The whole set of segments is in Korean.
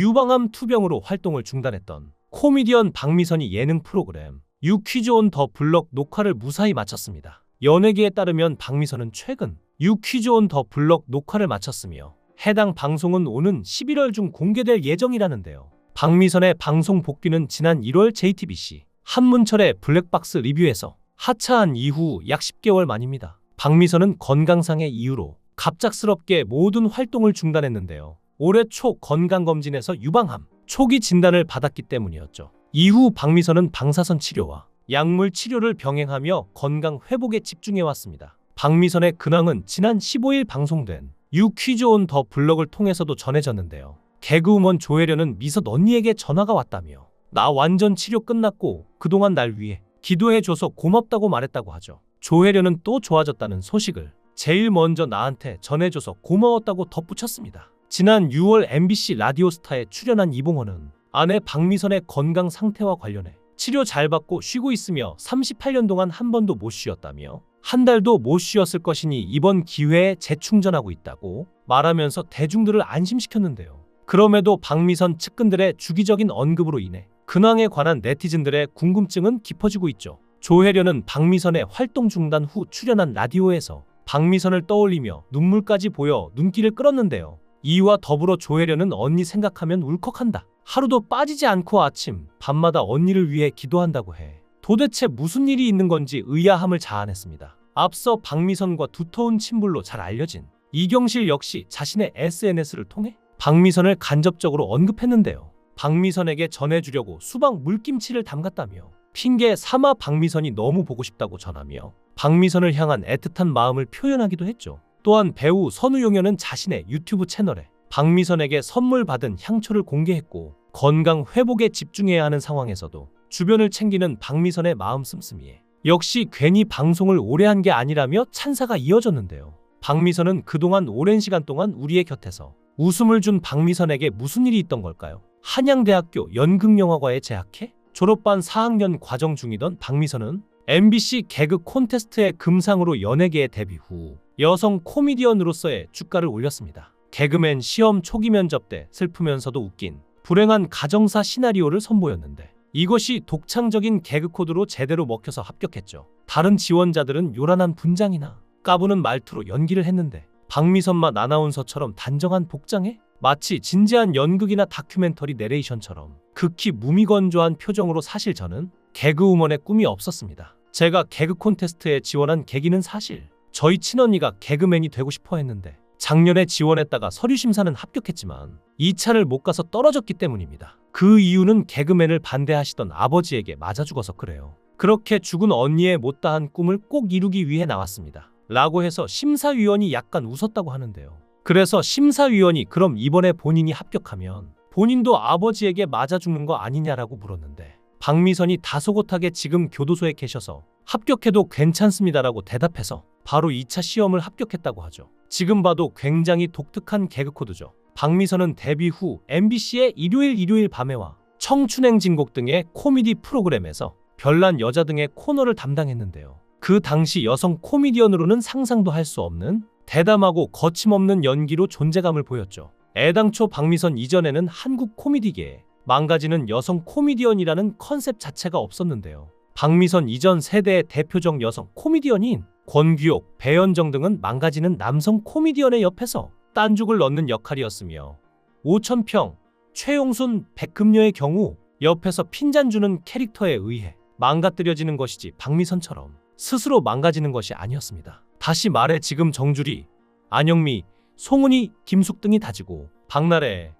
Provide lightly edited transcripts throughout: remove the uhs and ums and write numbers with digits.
유방암 투병으로 활동을 중단했던 코미디언 박미선이 예능 프로그램 유퀴즈 온 더 블럭 녹화를 무사히 마쳤습니다. 연예계에 따르면 박미선은 최근 유퀴즈 온 더 블럭 녹화를 마쳤으며 해당 방송은 오는 11월 중 공개될 예정이라는데요. 박미선의 방송 복귀는 지난 1월 JTBC 한문철의 블랙박스 리뷰에서 하차한 이후 약 10개월 만입니다. 박미선은 건강상의 이유로 갑작스럽게 모든 활동을 중단했는데요. 올해 초 건강검진에서 유방암 초기 진단을 받았기 때문이었죠. 이후 박미선은 방사선 치료와 약물 치료를 병행하며 건강 회복에 집중해왔습니다. 박미선의 근황은 지난 15일 방송된 유퀴즈 온 더 블럭을 통해서도 전해졌는데요. 개그우먼 조혜련은 미선 언니에게 전화가 왔다며 나 완전 치료 끝났고 그동안 날 위해 기도해줘서 고맙다고 말했다고 하죠. 조혜련은 또 좋아졌다는 소식을 제일 먼저 나한테 전해줘서 고마웠다고 덧붙였습니다. 지난 6월 MBC 라디오스타에 출연한 이봉헌은 아내 박미선의 건강 상태와 관련해 치료 잘 받고 쉬고 있으며 38년 동안 한 번도 못 쉬었다며 한 달도 못 쉬었을 것이니 이번 기회에 재충전하고 있다고 말하면서 대중들을 안심시켰는데요. 그럼에도 박미선 측근들의 주기적인 언급으로 인해 근황에 관한 네티즌들의 궁금증은 깊어지고 있죠. 조혜련은 박미선의 활동 중단 후 출연한 라디오에서 박미선을 떠올리며 눈물까지 보여 눈길을 끌었는데요. 이와 더불어 조혜련은 언니 생각하면 울컥한다. 하루도 빠지지 않고 아침, 밤마다 언니를 위해 기도한다고 해. 도대체 무슨 일이 있는 건지 의아함을 자아냈습니다. 앞서 박미선과 두터운 친분로 잘 알려진 이경실 역시 자신의 SNS를 통해 박미선을 간접적으로 언급했는데요. 박미선에게 전해주려고 수박 물김치를 담갔다며 핑계 삼아 박미선이 너무 보고 싶다고 전하며 박미선을 향한 애틋한 마음을 표현하기도 했죠. 또한 배우 선우용현은 자신의 유튜브 채널에 박미선에게 선물 받은 향초를 공개했고 건강 회복에 집중해야 하는 상황에서도 주변을 챙기는 박미선의 마음 씀씀이에 역시 괜히 방송을 오래 한 게 아니라며 찬사가 이어졌는데요. 박미선은 그동안 오랜 시간 동안 우리의 곁에서 웃음을 준 박미선에게 무슨 일이 있던 걸까요? 한양대학교 연극영화과에 재학해 졸업반 4학년 과정 중이던 박미선은 MBC 개그 콘테스트의 금상으로 연예계에 데뷔 후 여성 코미디언으로서의 주가를 올렸습니다. 개그맨 시험 초기 면접 때 슬프면서도 웃긴 불행한 가정사 시나리오를 선보였는데 이것이 독창적인 개그 코드로 제대로 먹혀서 합격했죠. 다른 지원자들은 요란한 분장이나 까부는 말투로 연기를 했는데 박미선만 아나운서처럼 단정한 복장에 마치 진지한 연극이나 다큐멘터리 내레이션처럼 극히 무미건조한 표정으로 사실 저는 개그우먼의 꿈이 없었습니다. 제가 개그 콘테스트에 지원한 계기는 사실 저희 친언니가 개그맨이 되고 싶어 했는데 작년에 지원했다가 서류 심사는 합격했지만 2차를 못 가서 떨어졌기 때문입니다. 그 이유는 개그맨을 반대하시던 아버지에게 맞아 죽어서 그래요. 그렇게 죽은 언니의 못다한 꿈을 꼭 이루기 위해 나왔습니다. 라고 해서 심사위원이 약간 웃었다고 하는데요. 그래서 심사위원이 그럼 이번에 본인이 합격하면 본인도 아버지에게 맞아 죽는 거 아니냐라고 물었는데 박미선이 다소곳하게 지금 교도소에 계셔서 합격해도 괜찮습니다라고 대답해서 바로 2차 시험을 합격했다고 하죠. 지금 봐도 굉장히 독특한 개그 코드죠. 박미선은 데뷔 후 MBC의 일요일 밤에와 청춘행진곡 등의 코미디 프로그램에서 별난 여자 등의 코너를 담당했는데요. 그 당시 여성 코미디언으로는 상상도 할 수 없는 대담하고 거침없는 연기로 존재감을 보였죠. 애당초 박미선 이전에는 한국 코미디계에 망가지는 여성 코미디언이라는 컨셉 자체가 없었는데요. 박미선 이전 세대의 대표적 여성 코미디언인 권규옥, 배현정 등은 망가지는 남성 코미디언의 옆에서 딴죽을 넣는 역할이었으며 오천평, 최용순, 백금녀의 경우 옆에서 핀잔 주는 캐릭터에 의해 망가뜨려지는 것이지 박미선처럼 스스로 망가지는 것이 아니었습니다. 다시 말해 지금 정주리, 안영미, 송은이, 김숙 등이 다지고 박나래,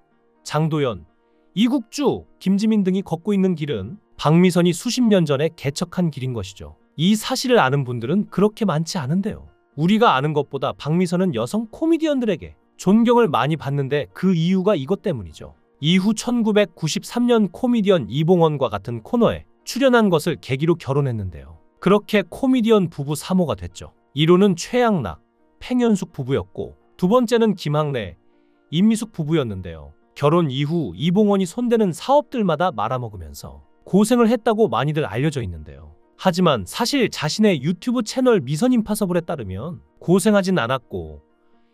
장도연, 이국주, 김지민 등이 걷고 있는 길은 박미선이 수십 년 전에 개척한 길인 것이죠. 이 사실을 아는 분들은 그렇게 많지 않은데요. 우리가 아는 것보다 박미선은 여성 코미디언들에게 존경을 많이 받는데 그 이유가 이것 때문이죠. 이후 1993년 코미디언 이봉헌과 같은 코너에 출연한 것을 계기로 결혼했는데요. 그렇게 코미디언 부부 3호가 됐죠. 1호는 최양락, 팽현숙 부부였고 두 번째는 김학래, 임미숙 부부였는데요. 결혼 이후 이봉헌이 손대는 사업들마다 말아먹으면서 고생을 했다고 많이들 알려져 있는데요. 하지만 사실 자신의 유튜브 채널 미선 임파서블에 따르면 고생하진 않았고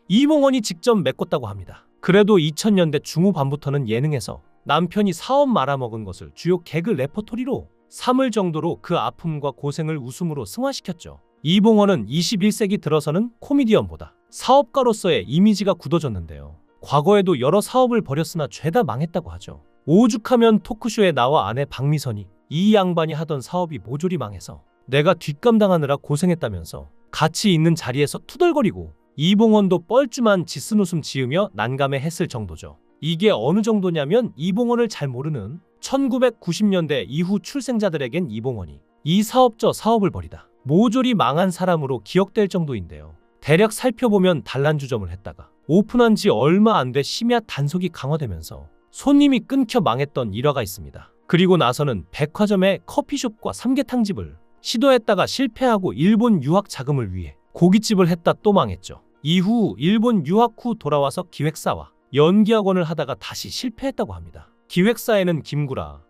이봉헌이 직접 메꿨다고 합니다. 그래도 2000년대 중후반부터는 예능에서 남편이 사업 말아먹은 것을 주요 개그 레퍼토리로 삼을 정도로 그 아픔과 고생을 웃음으로 승화시켰죠. 이봉원은 21세기 들어서는 코미디언보다 사업가로서의 이미지가 굳어졌는데요. 과거에도 여러 사업을 벌였으나 죄다 망했다고 하죠. 오죽하면 토크쇼에 나와 아내 박미선이 이 양반이 하던 사업이 모조리 망해서 내가 뒷감당하느라 고생했다면서 같이 있는 자리에서 투덜거리고 이봉원도 뻘쭘한 짓은 웃음 지으며 난감해했을 정도죠. 이게 어느 정도냐면 이봉원을 잘 모르는 1990년대 이후 출생자들에겐 이봉원이 이 사업 저 사업을 벌이다 모조리 망한 사람으로 기억될 정도인데요. 대략 살펴보면 단란주점을 했다가 오픈한 지 얼마 안 돼 심야 단속이 강화되면서 손님이 끊겨 망했던 일화가 있습니다. 그리고 나서는 백화점에 커피숍과 삼계탕집을 시도했다가 실패하고 일본 유학 자금을 위해 고깃집을 했다 또 망했죠. 이후 일본 유학 후 돌아와서 기획사와 연기학원을 하다가 다시 실패했다고 합니다. 기획사에는 김구라,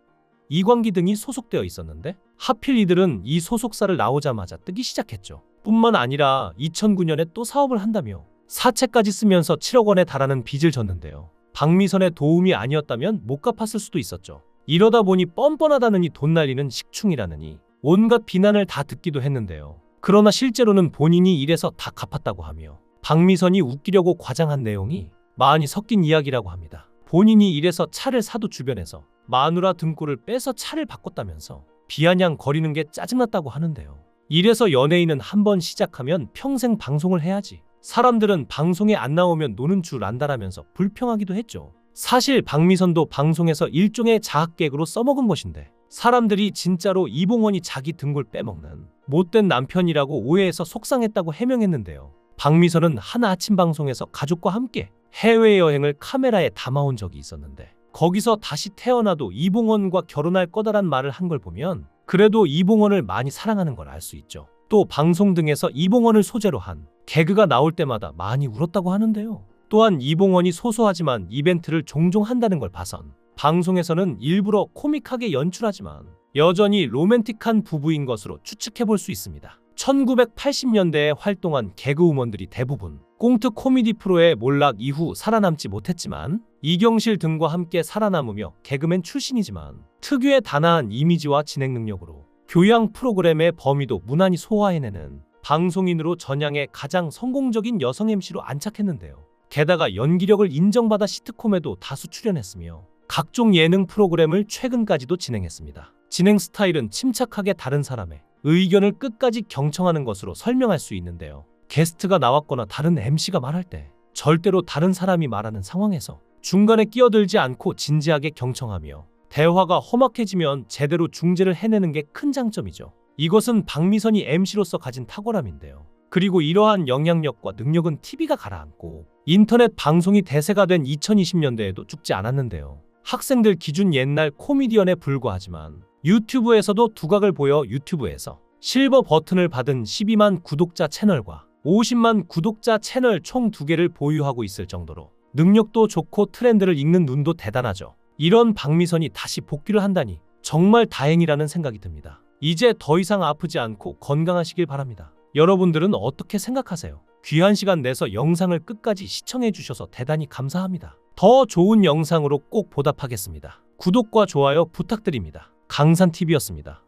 이광기 등이 소속되어 있었는데 하필 이들은 이 소속사를 나오자마자 뜨기 시작했죠. 뿐만 아니라 2009년에 또 사업을 한다며 사채까지 쓰면서 7억 원에 달하는 빚을 졌는데요. 박미선의 도움이 아니었다면 못 갚았을 수도 있었죠. 이러다 보니 뻔뻔하다느니 돈 날리는 식충이라느니 온갖 비난을 다 듣기도 했는데요. 그러나 실제로는 본인이 일해서 다 갚았다고 하며 박미선이 웃기려고 과장한 내용이 많이 섞인 이야기라고 합니다. 본인이 일해서 차를 사도 주변에서 마누라 등골을 빼서 차를 바꿨다면서 비아냥 거리는 게 짜증났다고 하는데요. 이래서 연예인은 한번 시작하면 평생 방송을 해야지. 사람들은 방송에 안 나오면 노는 줄 안다라면서 불평하기도 했죠. 사실 박미선도 방송에서 일종의 자학객으로 써먹은 것인데 사람들이 진짜로 이봉원이 자기 등골 빼먹는 못된 남편이라고 오해해서 속상했다고 해명했는데요. 박미선은 한 아침 방송에서 가족과 함께 해외여행을 카메라에 담아온 적이 있었는데 거기서 다시 태어나도 이봉원과 결혼할 거다란 말을 한 걸 보면 그래도 이봉원을 많이 사랑하는 걸 알 수 있죠. 또 방송 등에서 이봉원을 소재로 한 개그가 나올 때마다 많이 울었다고 하는데요. 또한 이봉원이 소소하지만 이벤트를 종종 한다는 걸 봐선 방송에서는 일부러 코믹하게 연출하지만 여전히 로맨틱한 부부인 것으로 추측해볼 수 있습니다. 1980년대에 활동한 개그우먼들이 대부분 꽁트 코미디 프로의 몰락 이후 살아남지 못했지만 이경실 등과 함께 살아남으며 개그맨 출신이지만 특유의 단아한 이미지와 진행 능력으로 교양 프로그램의 범위도 무난히 소화해내는 방송인으로 전향해 가장 성공적인 여성 MC로 안착했는데요. 게다가 연기력을 인정받아 시트콤에도 다수 출연했으며 각종 예능 프로그램을 최근까지도 진행했습니다. 진행 스타일은 침착하게 다른 사람의 의견을 끝까지 경청하는 것으로 설명할 수 있는데요. 게스트가 나왔거나 다른 MC가 말할 때 절대로 다른 사람이 말하는 상황에서 중간에 끼어들지 않고 진지하게 경청하며 대화가 험악해지면 제대로 중재를 해내는 게 큰 장점이죠. 이것은 박미선이 MC로서 가진 탁월함인데요. 그리고 이러한 영향력과 능력은 TV가 가라앉고 인터넷 방송이 대세가 된 2020년대에도 죽지 않았는데요. 학생들 기준 옛날 코미디언에 불과하지만 유튜브에서도 두각을 보여 유튜브에서 실버 버튼을 받은 12만 구독자 채널과 50만 구독자 채널 총 2개를 보유하고 있을 정도로 능력도 좋고 트렌드를 읽는 눈도 대단하죠. 이런 박미선이 다시 복귀를 한다니 정말 다행이라는 생각이 듭니다. 이제 더 이상 아프지 않고 건강하시길 바랍니다. 여러분들은 어떻게 생각하세요? 귀한 시간 내서 영상을 끝까지 시청해 주셔서 대단히 감사합니다. 더 좋은 영상으로 꼭 보답하겠습니다. 구독과 좋아요 부탁드립니다. 강산TV였습니다.